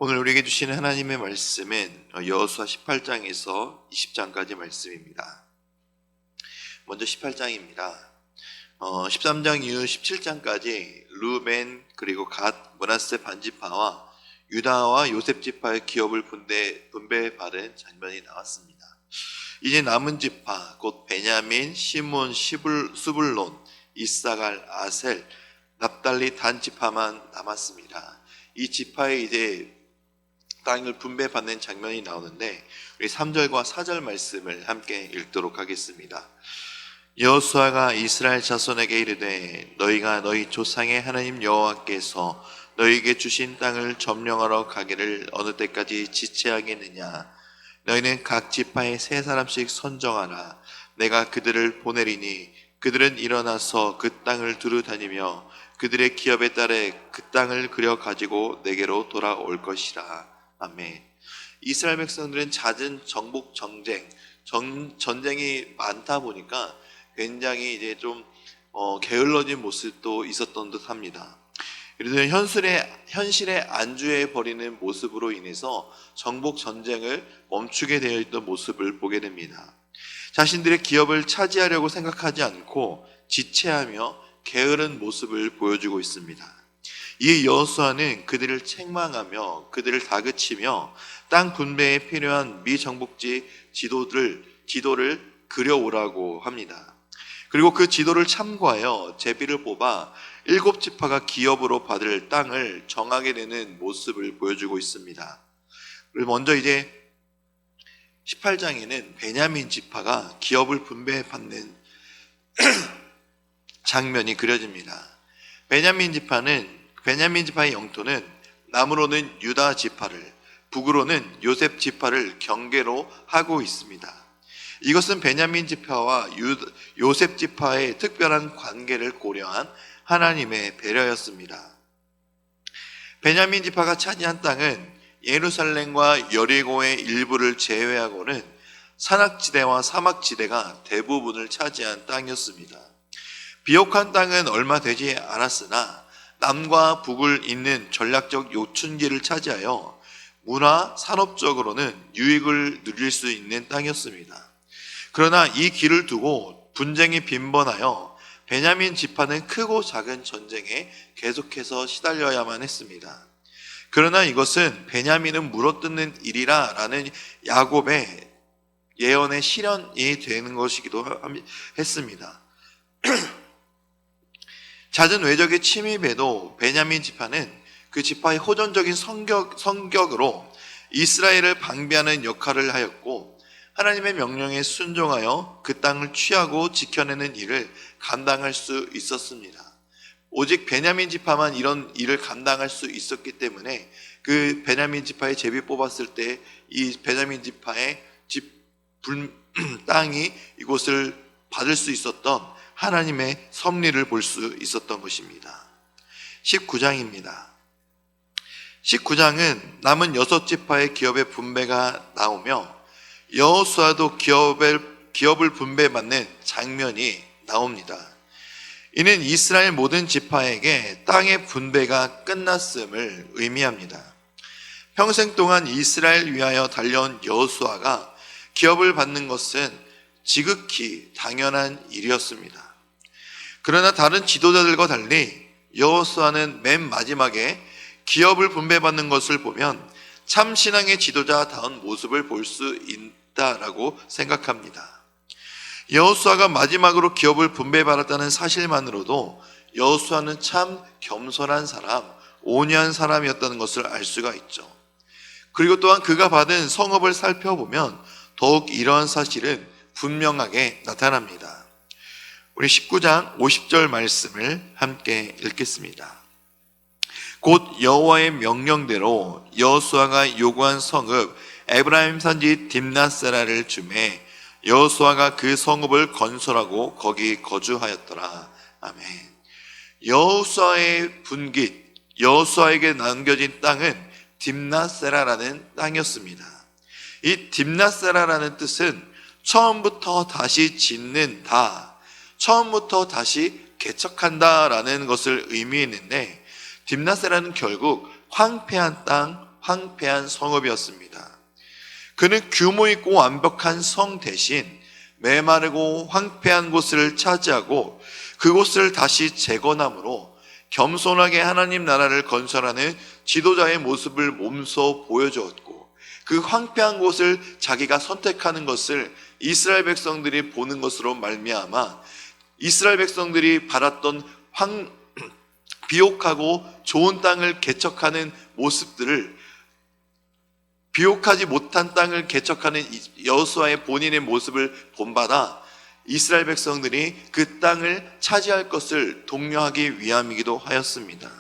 오늘 우리에게 주시는 하나님의 말씀은 여호수아 18장에서 20장까지 말씀입니다. 먼저 18장입니다. 13장 이후 17장까지 루벤 그리고 갓 므낫세 반지파와 유다와 요셉 지파의 기업을 분배받은 장면이 나왔습니다. 이제 남은 지파 곧 베냐민, 시몬, 스불론, 이사갈, 아셀, 납달리 단 지파만 남았습니다. 이 지파에 이제 땅을 분배받는 장면이 나오는데 우리 3절과 4절 말씀을 함께 읽도록 하겠습니다. 여호수아가 이스라엘 자손에게 이르되 너희가 너희 조상의 하나님 여호와께서 너희에게 주신 땅을 점령하러 가기를 어느 때까지 지체하겠느냐. 너희는 각 지파에 3사람씩 선정하라. 내가 그들을 보내리니 그들은 일어나서 그 땅을 두루 다니며 그들의 기업에 따라 그 땅을 그려 가지고 내게로 돌아올 것이라. 아멘. 이스라엘 백성들은 잦은 정복 전쟁이 많다 보니까 굉장히 이제 좀 게을러진 모습도 있었던 듯합니다. 그래서 현실에 안주해 버리는 모습으로 인해서 정복 전쟁을 멈추게 되어 있던 모습을 보게 됩니다. 자신들의 기업을 차지하려고 생각하지 않고 지체하며 게으른 모습을 보여주고 있습니다. 이 여호수아는 그들을 책망하며 그들을 다그치며 땅 분배에 필요한 미정복지 지도를 그려오라고 합니다. 그리고 그 지도를 참고하여 제비를 뽑아 7지파가 기업으로 받을 땅을 정하게 되는 모습을 보여주고 있습니다. 그리고 먼저 이제 18장에는 베냐민 지파가 기업을 분배받는 장면이 그려집니다. 베냐민 지파의 영토는 남으로는 유다 지파를, 북으로는 요셉 지파를 경계로 하고 있습니다. 이것은 베냐민 지파와 요셉 지파의 특별한 관계를 고려한 하나님의 배려였습니다. 베냐민 지파가 차지한 땅은 예루살렘과 여리고의 일부를 제외하고는 산악지대와 사막지대가 대부분을 차지한 땅이었습니다. 비옥한 땅은 얼마 되지 않았으나 남과 북을 잇는 전략적 요충지를 차지하여 문화, 산업적으로는 유익을 누릴 수 있는 땅이었습니다. 그러나 이 길을 두고 분쟁이 빈번하여 베냐민 지파는 크고 작은 전쟁에 계속해서 시달려야만 했습니다. 그러나 이것은 베냐민은 물어뜯는 일이라 라는 야곱의 예언의 실현이 되는 것이기도 했습니다. 잦은 외적의 침입에도 베냐민 지파는 그 지파의 호전적인 성격으로 이스라엘을 방비하는 역할을 하였고 하나님의 명령에 순종하여 그 땅을 취하고 지켜내는 일을 감당할 수 있었습니다. 오직 베냐민 지파만 이런 일을 감당할 수 있었기 때문에 그 베냐민 지파의 제비 뽑았을 때 이 베냐민 지파의 땅이 이곳을 받을 수 있었던 하나님의 섭리를 볼 수 있었던 것입니다. 19장입니다. 19장은 남은 6지파의 기업의 분배가 나오며 여호수아도 기업을 분배받는 장면이 나옵니다. 이는 이스라엘 모든 지파에게 땅의 분배가 끝났음을 의미합니다. 평생 동안 이스라엘 위하여 달려온 여호수아가 기업을 받는 것은 지극히 당연한 일이었습니다. 그러나 다른 지도자들과 달리 여호수아는 맨 마지막에 기업을 분배받는 것을 보면 참 신앙의 지도자다운 모습을 볼 수 있다라고 생각합니다. 여호수아가 마지막으로 기업을 분배받았다는 사실만으로도 여호수아는 참 겸손한 사람, 온유한 사람이었다는 것을 알 수가 있죠. 그리고 또한 그가 받은 성업을 살펴보면 더욱 이러한 사실은 분명하게 나타납니다. 우리 19장 50절 말씀을 함께 읽겠습니다. 곧 여호와의 명령대로 여호수아가 요구한 성읍 에브라임 산지 딥낫세라를 주매 여호수아가 그 성읍을 건설하고 거기 거주하였더라. 아멘. 여호수아의 분깃, 여호수아에게 남겨진 땅은 딥낫세라라는 땅이었습니다. 이 딥낫세라라는 뜻은 처음부터 다시 짓는다, 처음부터 다시 개척한다라는 것을 의미했는데 딥낫세라는 결국 황폐한 땅, 황폐한 성읍이었습니다. 그는 규모 있고 완벽한 성 대신 메마르고 황폐한 곳을 차지하고 그곳을 다시 재건함으로 겸손하게 하나님 나라를 건설하는 지도자의 모습을 몸소 보여주었고, 그 황폐한 곳을 자기가 선택하는 것을 이스라엘 백성들이 보는 것으로 말미암아 이스라엘 백성들이 바랐던 비옥하고 좋은 땅을 개척하는 모습들을, 비옥하지 못한 땅을 개척하는 여호수아의 본인의 모습을 본받아 이스라엘 백성들이 그 땅을 차지할 것을 독려하기 위함이기도 하였습니다.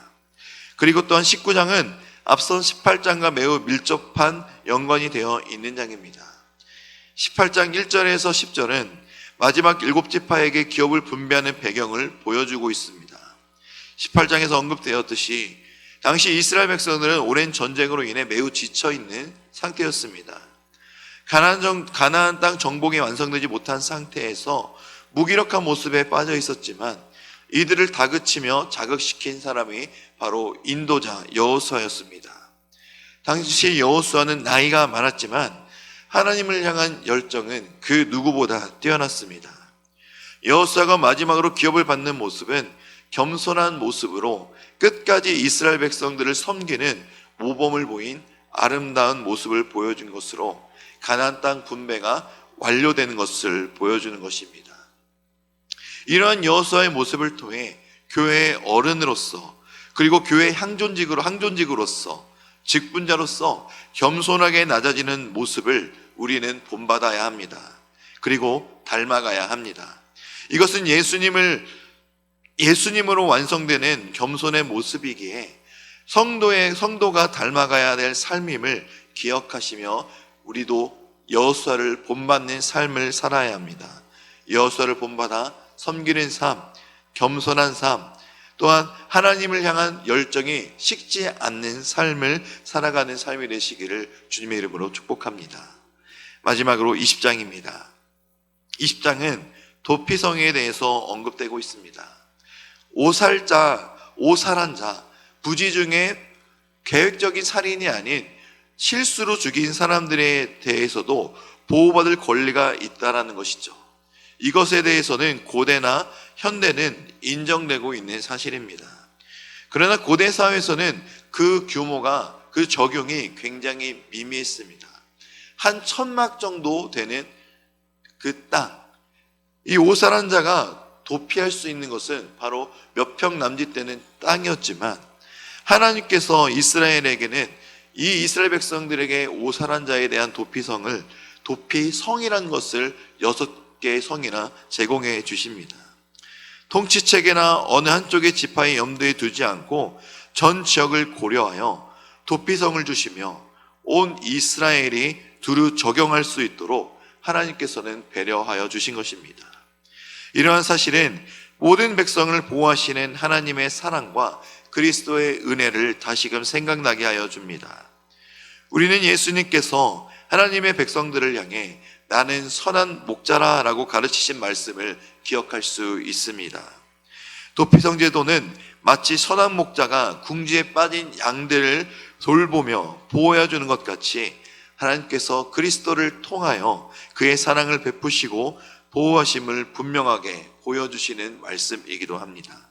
그리고 또한 19장은 앞선 18장과 매우 밀접한 연관이 되어 있는 장입니다. 18장 1절에서 10절은 마지막 7지파에게 기업을 분배하는 배경을 보여주고 있습니다. 18장에서 언급되었듯이 당시 이스라엘 백성들은 오랜 전쟁으로 인해 매우 지쳐있는 상태였습니다. 가나안 땅 정복이 완성되지 못한 상태에서 무기력한 모습에 빠져 있었지만 이들을 다그치며 자극시킨 사람이 바로 인도자 여호수아였습니다. 당시 여호수아는 나이가 많았지만 하나님을 향한 열정은 그 누구보다 뛰어났습니다. 여호수아가 마지막으로 기업을 받는 모습은 겸손한 모습으로 끝까지 이스라엘 백성들을 섬기는 모범을 보인 아름다운 모습을 보여준 것으로 가나안 땅 분배가 완료되는 것을 보여주는 것입니다. 이러한 여호수아의 모습을 통해 교회의 어른으로서, 그리고 교회의 항존직으로서, 직분자로서 겸손하게 낮아지는 모습을 우리는 본받아야 합니다. 그리고 닮아가야 합니다. 이것은 예수님으로 완성되는 겸손의 모습이기에 성도가 닮아가야 될 삶임을 기억하시며 우리도 여호수아를 본받는 삶을 살아야 합니다. 여호수아를 본받아 섬기는 삶, 겸손한 삶, 또한 하나님을 향한 열정이 식지 않는 삶을 살아가는 삶이 되시기를 주님의 이름으로 축복합니다. 마지막으로 20장입니다. 20장은 도피성에 대해서 언급되고 있습니다. 오살한 자, 부지 중에 계획적인 살인이 아닌 실수로 죽인 사람들에 대해서도 보호받을 권리가 있다라는 것이죠. 이것에 대해서는 고대나 현대는 인정되고 있는 사실입니다. 그러나 고대 사회에서는 그 규모가, 그 적용이 굉장히 미미했습니다. 한 천막 정도 되는 그 땅, 이 오살한 자가 도피할 수 있는 것은 바로 몇 평 남짓 되는 땅이었지만 하나님께서 이스라엘에게는, 이 이스라엘 백성들에게 오살한 자에 대한 도피성이라는 것을 6개의 성이나 제공해 주십니다. 통치체계나 어느 한쪽의 지파의 염두에 두지 않고 전 지역을 고려하여 도피성을 주시며 온 이스라엘이 두루 적용할 수 있도록 하나님께서는 배려하여 주신 것입니다. 이러한 사실은 모든 백성을 보호하시는 하나님의 사랑과 그리스도의 은혜를 다시금 생각나게 하여 줍니다. 우리는 예수님께서 하나님의 백성들을 향해 나는 선한 목자라 라고 가르치신 말씀을 기억할 수 있습니다. 도피성 제도는 마치 선한 목자가 궁지에 빠진 양들을 돌보며 보호해 주는 것 같이 하나님께서 그리스도를 통하여 그의 사랑을 베푸시고 보호하심을 분명하게 보여주시는 말씀이기도 합니다.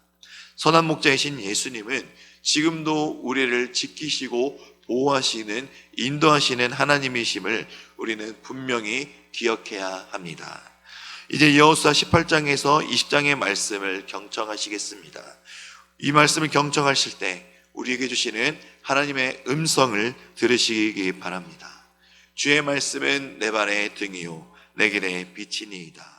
선한 목자이신 예수님은 지금도 우리를 지키시고 보호하시는, 인도하시는 하나님이심을 우리는 분명히 기억해야 합니다. 이제 여호수아 18장에서 20장의 말씀을 경청하시겠습니다. 이 말씀을 경청하실 때 우리에게 주시는 하나님의 음성을 들으시기 바랍니다. 주의 말씀은 내 발의 등이요 내 길의 빛이니이다.